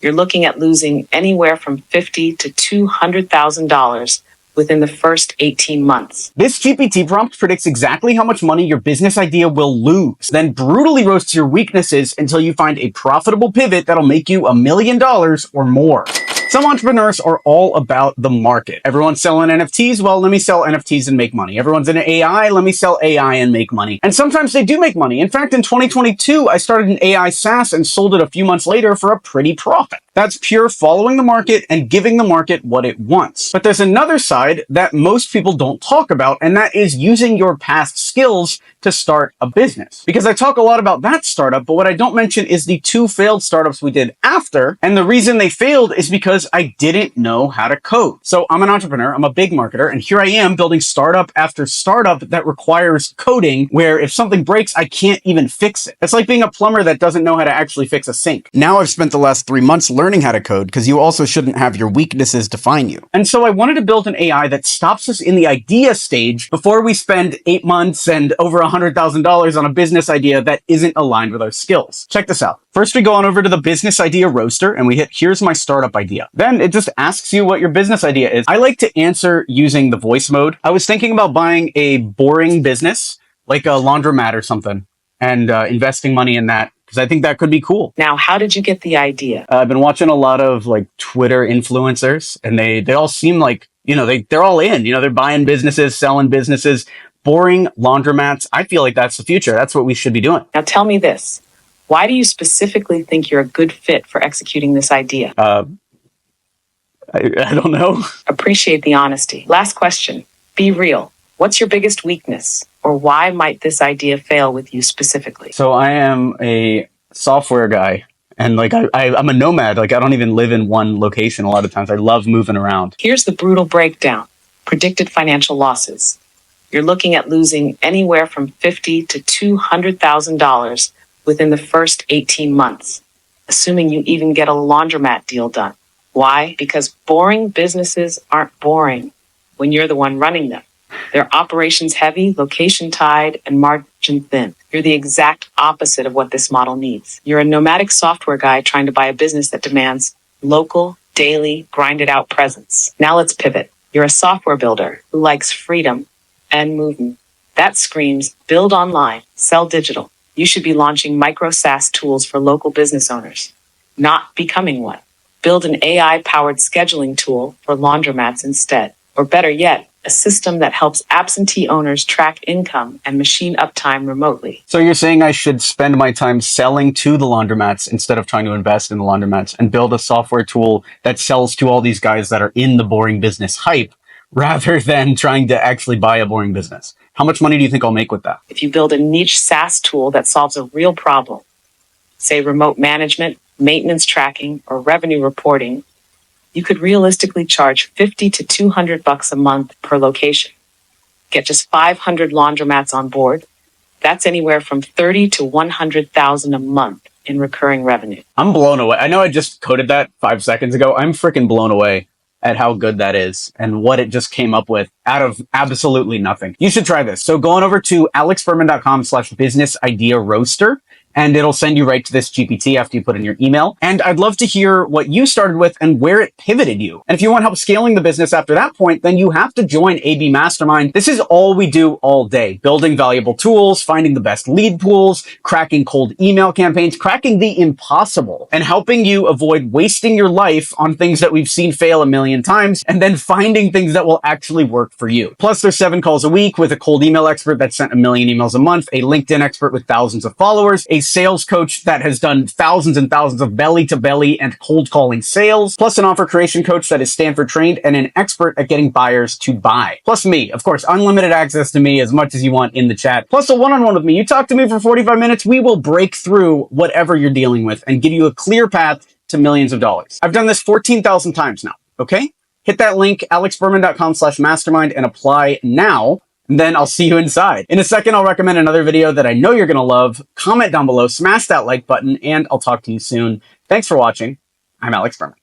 You're looking at losing anywhere from $50,000 to $200,000 within the first 18 months. This GPT prompt predicts exactly how much money your business idea will lose, then brutally roasts your weaknesses until you find a profitable pivot that'll make you $1 million or more. Some entrepreneurs are all about the market. Everyone's selling NFTs. Well, let me sell NFTs and make money. Everyone's in AI. Let me sell AI and make money. And sometimes they do make money. In fact, in 2022, I started an AI SaaS and sold it a few months later for a pretty profit. That's pure following the market and giving the market what it wants. But there's another side that most people don't talk about, and that is using your past skills to start a business. Because I talk a lot about that startup, but what I don't mention is the 2 failed startups we did after. And the reason they failed is because I didn't know how to code. So I'm an entrepreneur, I'm a big marketer, and here I am building startup after startup that requires coding, where if something breaks, I can't even fix it. It's like being a plumber that doesn't know how to actually fix a sink. Now I've spent the last 3 months learning how to code, because you also shouldn't have your weaknesses define you. And so I wanted to build an AI that stops us in the idea stage before we spend 8 months and over $100,000 on a business idea that isn't aligned with our skills. Check this out. First, we go on over to the business idea roaster and we hit, here's my startup idea. Then it just asks you what your business idea is. I like to answer using the voice mode. I was thinking about buying a boring business, like a laundromat or something, and investing money in that, because I think that could be cool. Now, how did you get the idea? I've been watching a lot of like Twitter influencers, and they all seem like, they're all in, they're buying businesses, selling businesses, boring laundromats. I feel like that's the future. That's what we should be doing. Now tell me this. Why do you specifically think you're a good fit for executing this idea? I don't know. Appreciate the honesty. Last question. Be real. What's your biggest weakness? Or why might this idea fail with you specifically? So I am a software guy. And like I'm a nomad. Like I don't even live in one location a lot of times. I love moving around. Here's the brutal breakdown. Predicted financial losses. You're looking at losing anywhere from $50,000 to $200,000 within the first 18 months, assuming you even get a laundromat deal done. Why? Because boring businesses aren't boring when you're the one running them. They're operations heavy, location tied, and margin thin. You're the exact opposite of what this model needs. You're a nomadic software guy trying to buy a business that demands local, daily, grinded out presence. Now let's pivot. You're a software builder who likes freedom and movement. That screams build online, sell digital. You should be launching micro SaaS tools for local business owners, not becoming one. Build an AI-powered scheduling tool for laundromats instead. Or better yet, a system that helps absentee owners track income and machine uptime remotely. So you're saying I should spend my time selling to the laundromats instead of trying to invest in the laundromats and build a software tool that sells to all these guys that are in the boring business hype rather than trying to actually buy a boring business? How much money do you think I'll make with that? If you build a niche SaaS tool that solves a real problem, say remote management, maintenance tracking, or revenue reporting, you could realistically charge $50 to $200 a month per location. Get just 500 laundromats on board. That's anywhere from $30,000 to $100,000 a month in recurring revenue. I'm blown away. I know I just coded that 5 seconds ago. I'm freaking blown away at how good that is and what it just came up with out of absolutely nothing. You should try this. So go on over to alexberman.com/business idea roaster. And it'll send you right to this GPT after you put in your email. And I'd love to hear what you started with and where it pivoted you. And if you want help scaling the business after that point, then you have to join AB Mastermind. This is all we do all day, building valuable tools, finding the best lead pools, cracking cold email campaigns, cracking the impossible, and helping you avoid wasting your life on things that we've seen fail a million times, and then finding things that will actually work for you. Plus, there's 7 calls a week with a cold email expert that sent 1 million emails a month, a LinkedIn expert with thousands of followers, a sales coach that has done thousands and thousands of belly to belly and cold calling sales, plus an offer creation coach that is Stanford trained and an expert at getting buyers to buy. Plus me, of course, unlimited access to me as much as you want in the chat. Plus a one-on-one with me. You talk to me for 45 minutes, we will break through whatever you're dealing with and give you a clear path to millions of dollars. I've done this 14,000 times now, okay? Hit that link, alexberman.com/mastermind, and apply now. And then I'll see you inside. In a second, I'll recommend another video that I know you're going to love. Comment down below, smash that like button, and I'll talk to you soon. Thanks for watching. I'm Alex Berman.